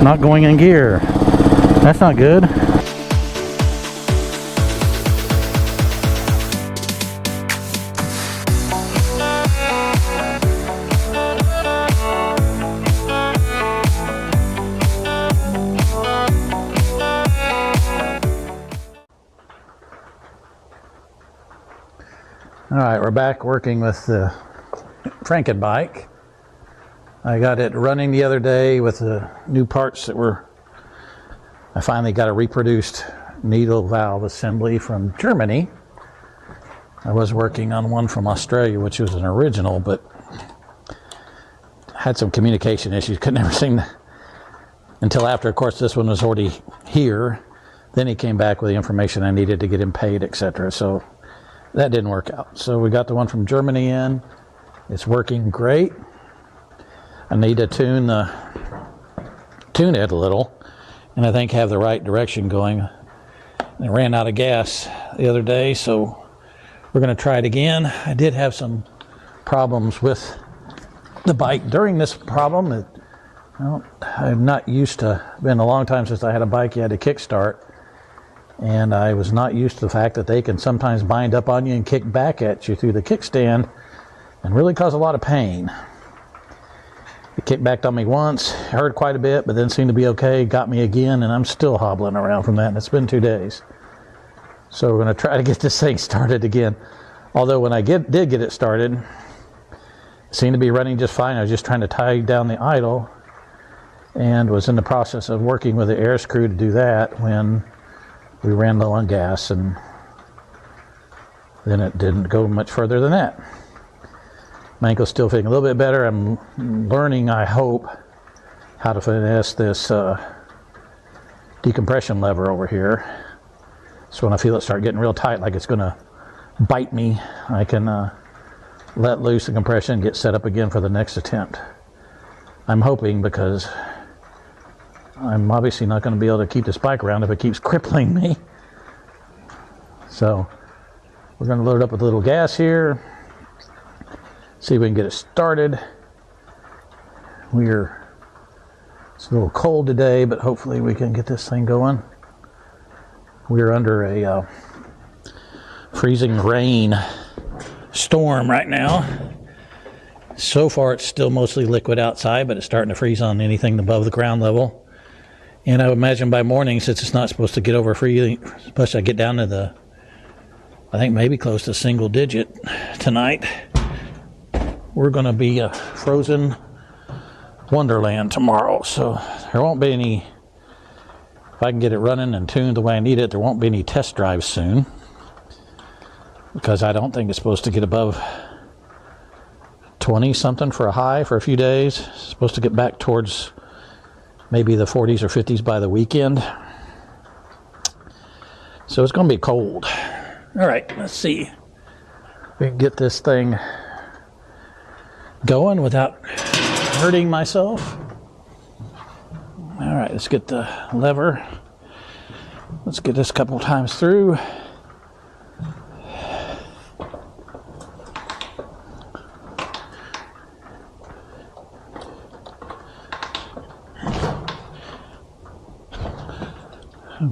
not going in gear. That's not good. All right, we're back working with the Frankenbike. I got it running the other day with the new parts that were, I finally got a reproduced needle valve assembly from Germany. I was working on one from Australia, which was an original, but had some communication issues. Could never seem to, until after, of course, this one was already here. Then he came back with the information I needed to get him paid, etc. So that didn't work out. So we got the one from Germany in. It's working great. I need to tune it a little, and I think have the right direction going. I ran out of gas the other day, so we're going to try it again. I did have some problems with the bike during this problem. I'm not used to, been a long time since I had a bike you had to kickstart. And I was not used to the fact that they can sometimes bind up on you and kick back at you through the kickstand and really cause a lot of pain. It kicked back on me once, hurt quite a bit, but then seemed to be okay, got me again, and I'm still hobbling around from that, and it's been 2 days. So we're going to try to get this thing started again. Although when I did get it started, it seemed to be running just fine. I was just trying to tie down the idle and was in the process of working with the air screw to do that when we ran low on gas, and then it didn't go much further than that. My ankle's still feeling a little bit better. I'm learning, I hope, how to finesse this decompression lever over here. So when I feel it start getting real tight, like it's going to bite me, I can let loose the compression and get set up again for the next attempt. I'm hoping, because I'm obviously not going to be able to keep this bike around if it keeps crippling me. So we're going to load it up with a little gas here, see if we can get it started. It's a little cold today, but hopefully we can get this thing going. We're under a freezing rain storm right now. So far it's still mostly liquid outside, but it's starting to freeze on anything above the ground level. And I would imagine by morning, since it's not supposed to get over freezing, especially I get down to the, I think maybe close to single digit tonight, we're going to be a frozen wonderland tomorrow. So there won't be any, if I can get it running and tuned the way I need it, there won't be any test drives soon, because I don't think it's supposed to get above 20 something for a high for a few days. It's supposed to get back towards maybe the 40s or 50s by the weekend. So it's going to be cold. All right, let's see if we can get this thing going without hurting myself. All right, let's get the lever. Let's get this a couple times through.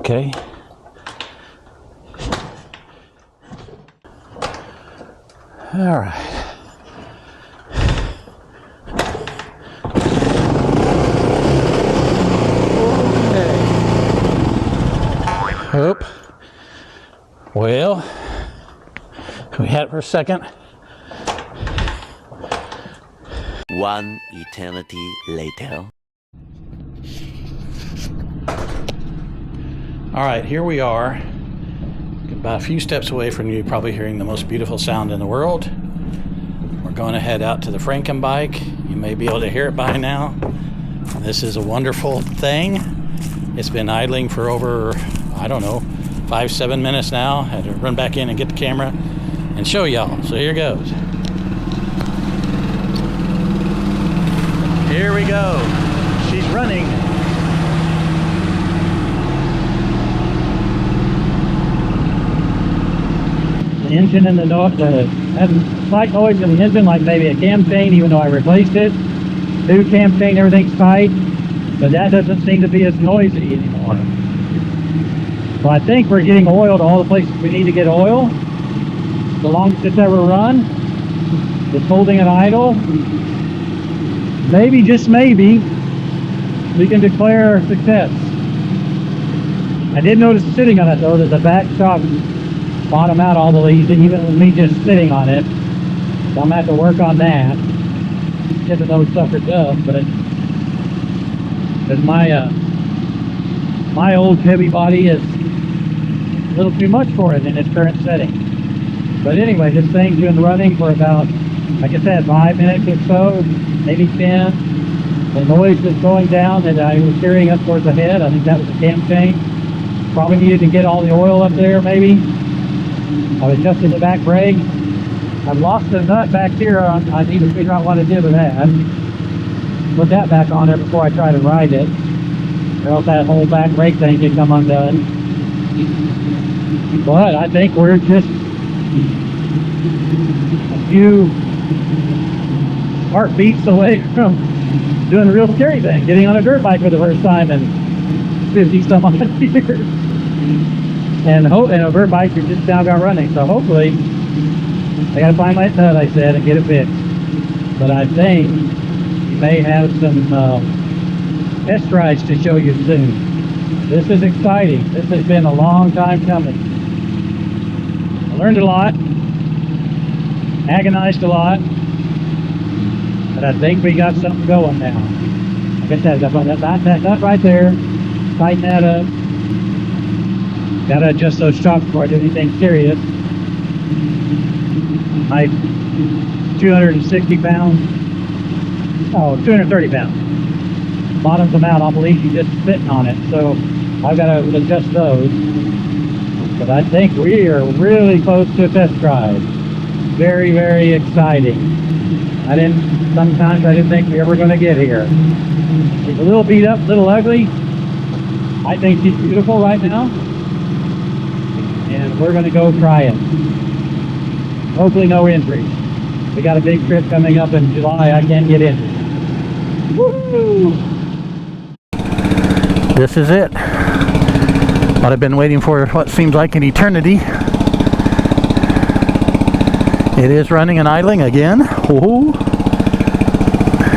Okay. All right. Okay. Oop. Well, we had it for a second. One eternity later. All right, here we are, about a few steps away from you, probably hearing the most beautiful sound in the world. We're going to head out to the Frankenbike. You may be able to hear it by now. This is a wonderful thing. It's been idling for over, I don't know, 5-7 minutes now. I had to run back in and get the camera and show y'all. So here goes. Here we go. She's running. The engine and the dog had a slight noise in the engine, like maybe a cam chain, even though I replaced it. New cam chain, everything's tight. but that doesn't seem to be as noisy anymore. So I think we're getting oil to all the places we need to get oil. The longest it's ever run. It's holding it idle. Maybe, just maybe, we can declare success. I did notice sitting on it though that the back shock bottom out all the leads, even with me just sitting on it. So I'm gonna have to work on that. Get to those suckers up, but because my old heavy body is a little too much for it in its current setting. But anyway, this thing's been running for about, like I said, 5 minutes or so, maybe 10. The noise is going down that I was hearing up towards the head. I think that was a cam change. Probably needed to get all the oil up there, maybe. I was adjusting the back brake. I've lost the nut back here. I need to figure out what I did with that. Put that back on there before I try to ride it, or else that whole back brake thing can come undone. But I think we're just a few heartbeats away from doing a real scary thing, getting on a dirt bike for the first time in 50 some odd years. And a dirt bike you just now got running. So hopefully, I gotta find my nut, I said, and get it fixed. But I think we may have some test rides to show you soon. This is exciting. This has been a long time coming. I learned a lot, agonized a lot, but I think we got something going now. Like I said, that nut right there, tighten that up. Gotta adjust those shocks before I do anything serious. My 260 pounds, 230 pounds. Bottoms them out, I'll believe you just sitting on it. So I've got to adjust those. But I think we are really close to a test drive. Very, very exciting. Sometimes I didn't think we were ever going to get here. She's a little beat up, a little ugly. I think she's beautiful right now. And we're going to go try it. Hopefully no injuries. We got a big trip coming up in July. I can't get injured. Woo! This is it. What I've been waiting for what seems like an eternity. It is running and idling again. Woohoo!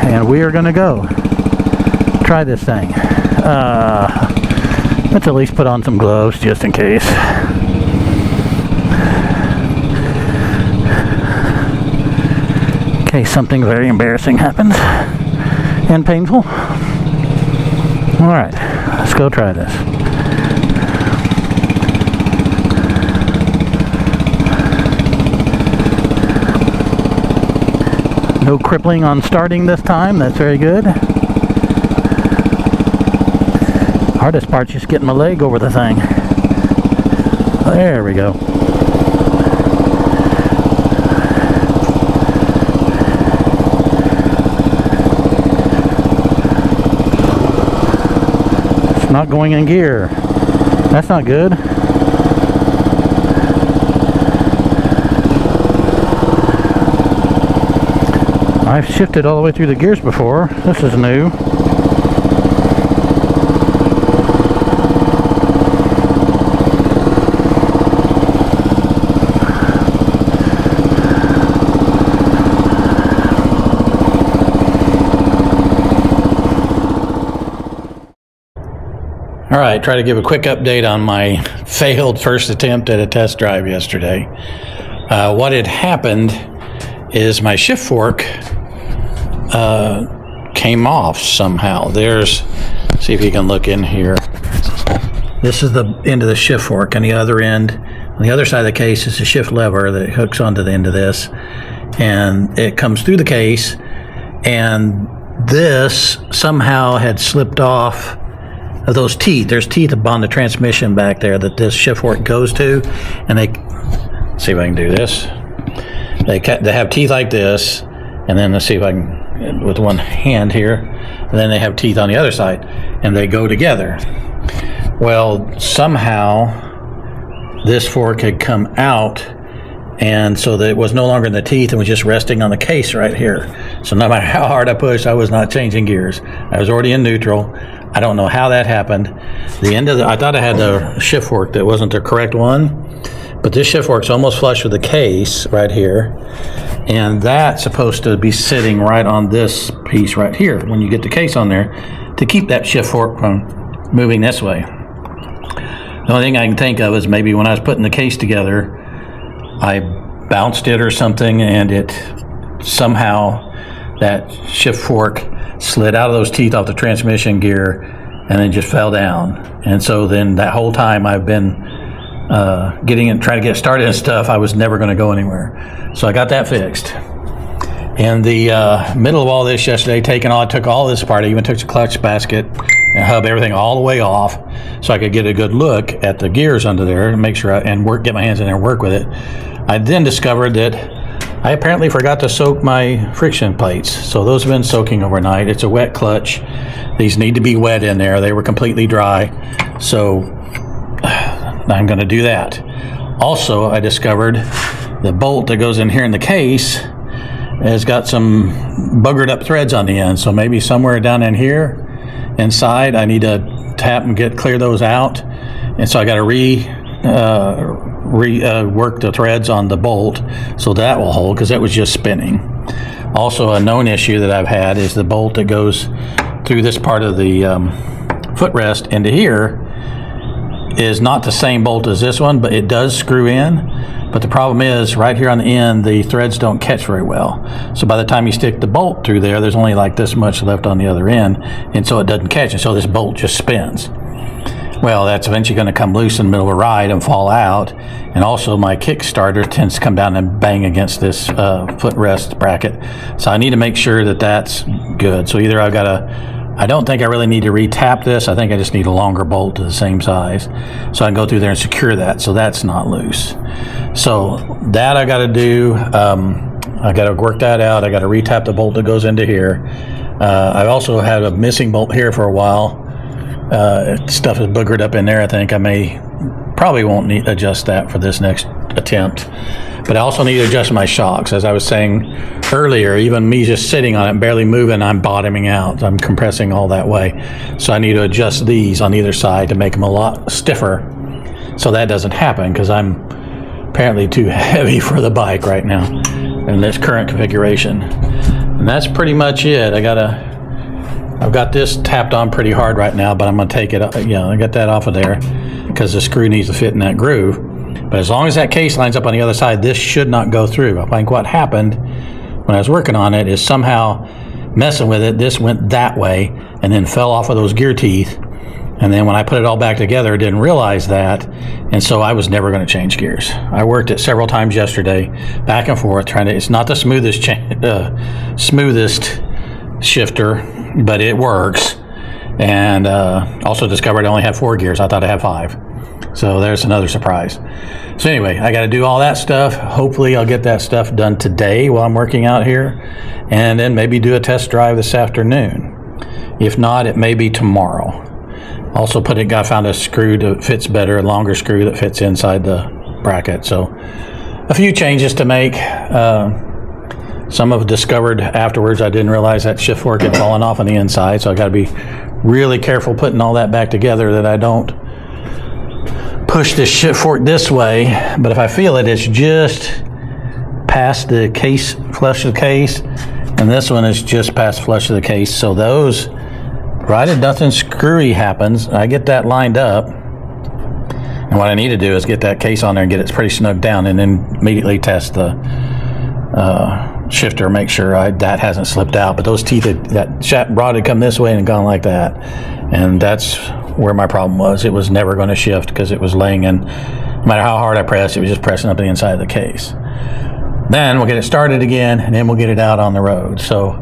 And we are going to go try this thing. Let's at least put on some gloves just in case. In case something very embarrassing happens and painful. Alright, let's go try this. No crippling on starting this time, that's very good. Hardest part's just getting my leg over the thing. There we go. It's not going in gear. That's not good. I've shifted all the way through the gears before. This is new. All right, try to give a quick update on my failed first attempt at a test drive yesterday. What had happened is my shift fork came off somehow. See if you can look in here. This is the end of the shift fork, and the other end, on the other side of the case, is the shift lever that hooks onto the end of this, and it comes through the case, and this somehow had slipped off of those teeth. There's teeth on the transmission back there that this shift fork goes to, and let's see if I can do this. They have teeth like this, and then let's see if I can, with one hand here, and then they have teeth on the other side, and they go together. Well, somehow this fork had come out And so that it was no longer in the teeth and was just resting on the case right here. So no matter how hard I pushed, I was not changing gears. I was already in neutral. I don't know how that happened. I thought I had the shift fork that wasn't the correct one, but this shift fork's almost flush with the case right here. And that's supposed to be sitting right on this piece right here when you get the case on there to keep that shift fork from moving this way. The only thing I can think of is maybe when I was putting the case together, I bounced it or something, and it somehow, that shift fork slid out of those teeth off the transmission gear and then just fell down. And so then that whole time I've been trying to get started and stuff, I was never going to go anywhere. So I got that fixed. In the middle of all this yesterday, I took all this apart. I even took the clutch basket and hub, everything all the way off, so I could get a good look at the gears under there and make sure get my hands in there and work with it. I then discovered that I apparently forgot to soak my friction plates, so those have been soaking overnight. It's a wet clutch. These need to be wet in there. They were completely dry, so I'm going to do that. Also, I discovered the bolt that goes in here in the case has got some buggered up threads on the end, so maybe somewhere down in here inside I need to tap and clear those out, and so I got to work the threads on the bolt so that will hold, because that was just spinning. Also, a known issue that I've had is the bolt that goes through this part of the footrest into here is not the same bolt as this one, but it does screw in. But the problem is, right here on the end, the threads don't catch very well. So by the time you stick the bolt through there, there's only like this much left on the other end, and so it doesn't catch, and so this bolt just spins. Well, that's eventually going to come loose in the middle of a ride and fall out. And also my Kickstarter tends to come down and bang against this footrest bracket. So I need to make sure that that's good. So either I don't think I really need to re-tap this. I think I just need a longer bolt to the same size, so I can go through there and secure that so that's not loose. So that I got to do. I got to work that out. I got to re-tap the bolt that goes into here. I also had a missing bolt here for a while. Stuff is boogered up in there. I think I probably won't need to adjust that for this next attempt. But I also need to adjust my shocks. As I was saying earlier, even me just sitting on it, barely moving, I'm bottoming out. I'm compressing all that way. So I need to adjust these on either side to make them a lot stiffer, so that doesn't happen, because I'm apparently too heavy for the bike right now in this current configuration. And that's pretty much it. I've got this tapped on pretty hard right now, but I'm going to take it, I got that off of there because the screw needs to fit in that groove. But as long as that case lines up on the other side, this should not go through. I think what happened when I was working on it is somehow messing with it, this went that way and then fell off of those gear teeth. And then when I put it all back together, I didn't realize that. And so I was never going to change gears. I worked it several times yesterday, back and forth, it's not the smoothest shifter, but it works. And also discovered I only have 4 gears. I thought I had 5. So there's another surprise. So anyway, I got to do all that stuff. Hopefully I'll get that stuff done today while I'm working out here, and then maybe do a test drive this afternoon. If not, it may be tomorrow. Also found a screw that fits better, a longer screw that fits inside the bracket. So a few changes to make. Some I've discovered afterwards. I didn't realize that shift fork had fallen off on the inside, so I got to be really careful putting all that back together that I don't push this shift fork this way. But if I feel it's just past the case, flush of the case, and this one is just past flush of the case. So those, provided nothing screwy happens, I get that lined up. And what I need to do is get that case on there and get it pretty snug down, and then immediately test the shifter, make sure that hasn't slipped out. But those teeth, that rod had come this way and gone like that, and that's where my problem was. It was never going to shift because it was laying in. No matter how hard I pressed, it was just pressing up the inside of the case. Then we'll get it started again, and then we'll get it out on the road. So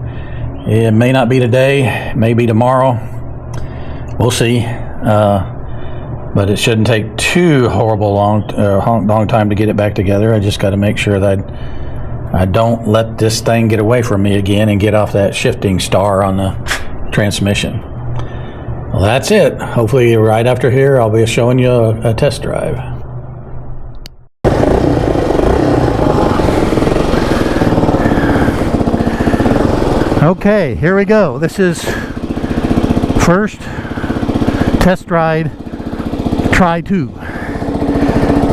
it may not be today, it may be tomorrow. We'll see. But it shouldn't take too long time to get it back together. I just got to make sure that I don't let this thing get away from me again and get off that shifting star on the transmission. Well, that's it. Hopefully right after here I'll be showing you a test drive. Okay, here we go. This is first test ride, try 2.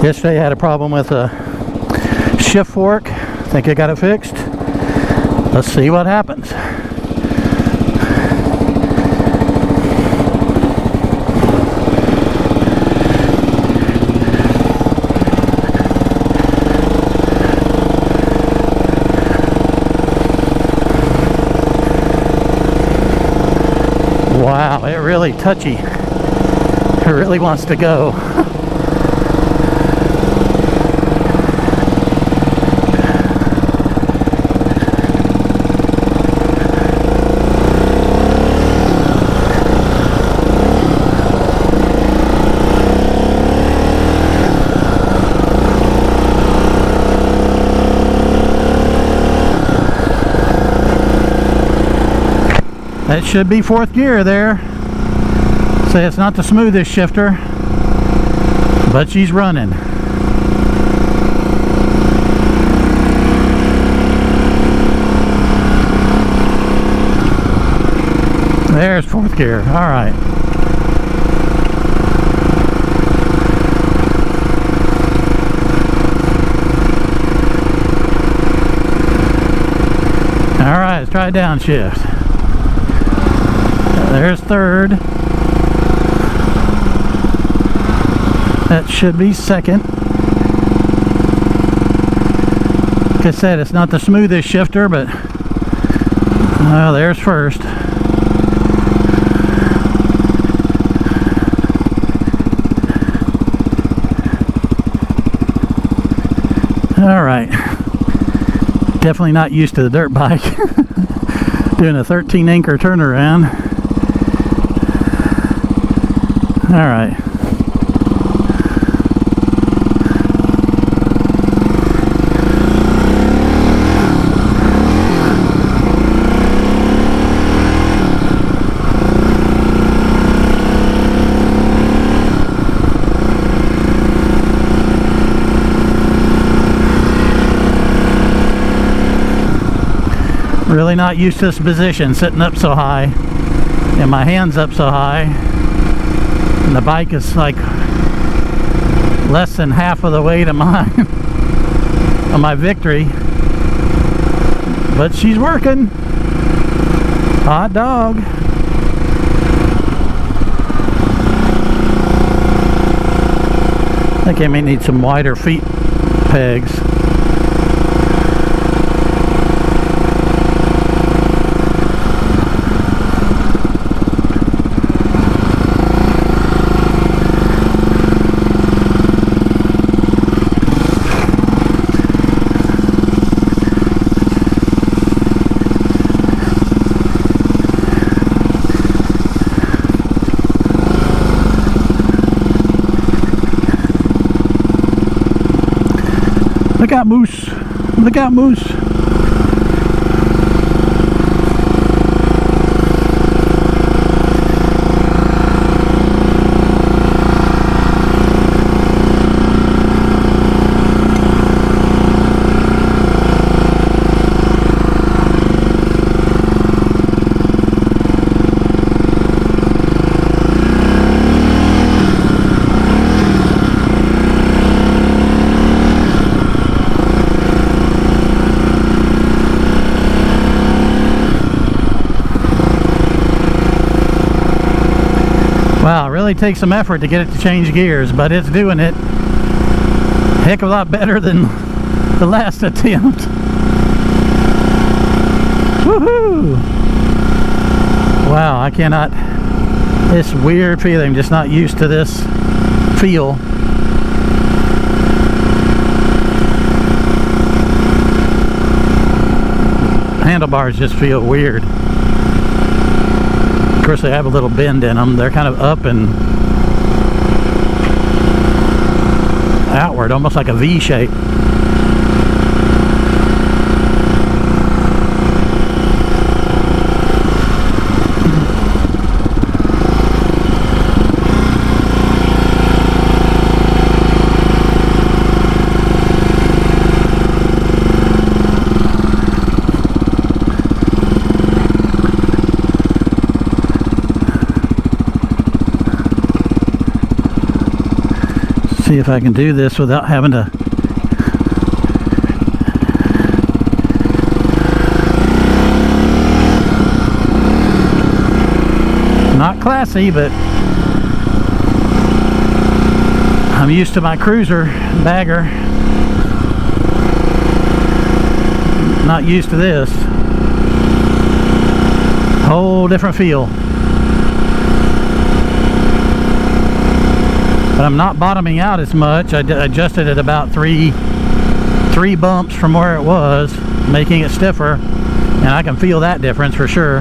Yesterday I had a problem with a shift fork. Think I got it fixed. Let's see what happens. Wow, it really touchy. It really wants to go. That should be 4th gear there. Say it's not the smoothest shifter, but she's running. There's 4th gear. All right. All right, let's try downshift. There's 3rd. That should be 2nd. Like I said, it's not the smoothest shifter, but there's 1st. All right. Definitely not used to the dirt bike. Doing a 13 anchor turnaround. All right. Really not used to this position, sitting up so high and my hands up so high, and the bike is like less than half of the weight of mine on my Victory, but she's working. Hot dog. I think I may need some wider feet pegs. Look out, Moose. Look out, Moose. Wow, it really takes some effort to get it to change gears, but it's doing it. Heck of a lot better than the last attempt. Woohoo! Wow, I cannot. This weird feeling, just not used to this feel. Handlebars just feel weird. Of course, they have a little bend in them. They're kind of up and outward, almost like a V shape. See if I can do this without having to not classy, but I'm used to my cruiser bagger. Not used to this. Whole different feel. But I'm not bottoming out as much. I adjusted it about three bumps from where it was, making it stiffer, and I can feel that difference for sure.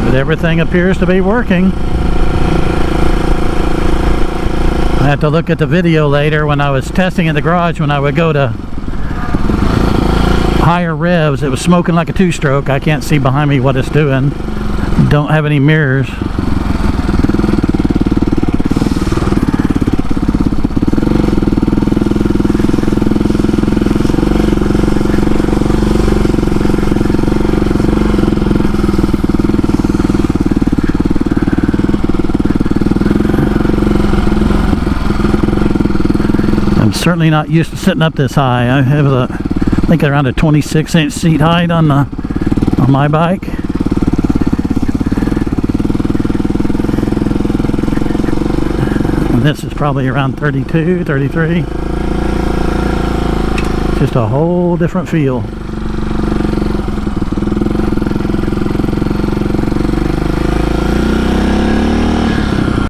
But everything appears to be working. I have to look at the video later when I was testing in the garage. When I would go to higher revs, it was smoking like a two-stroke. I can't see behind me what it's doing. Don't have any mirrors. I'm certainly not used to sitting up this high. I have I think around a 26-inch seat height on my bike. And this is probably around 32, 33. Just a whole different feel.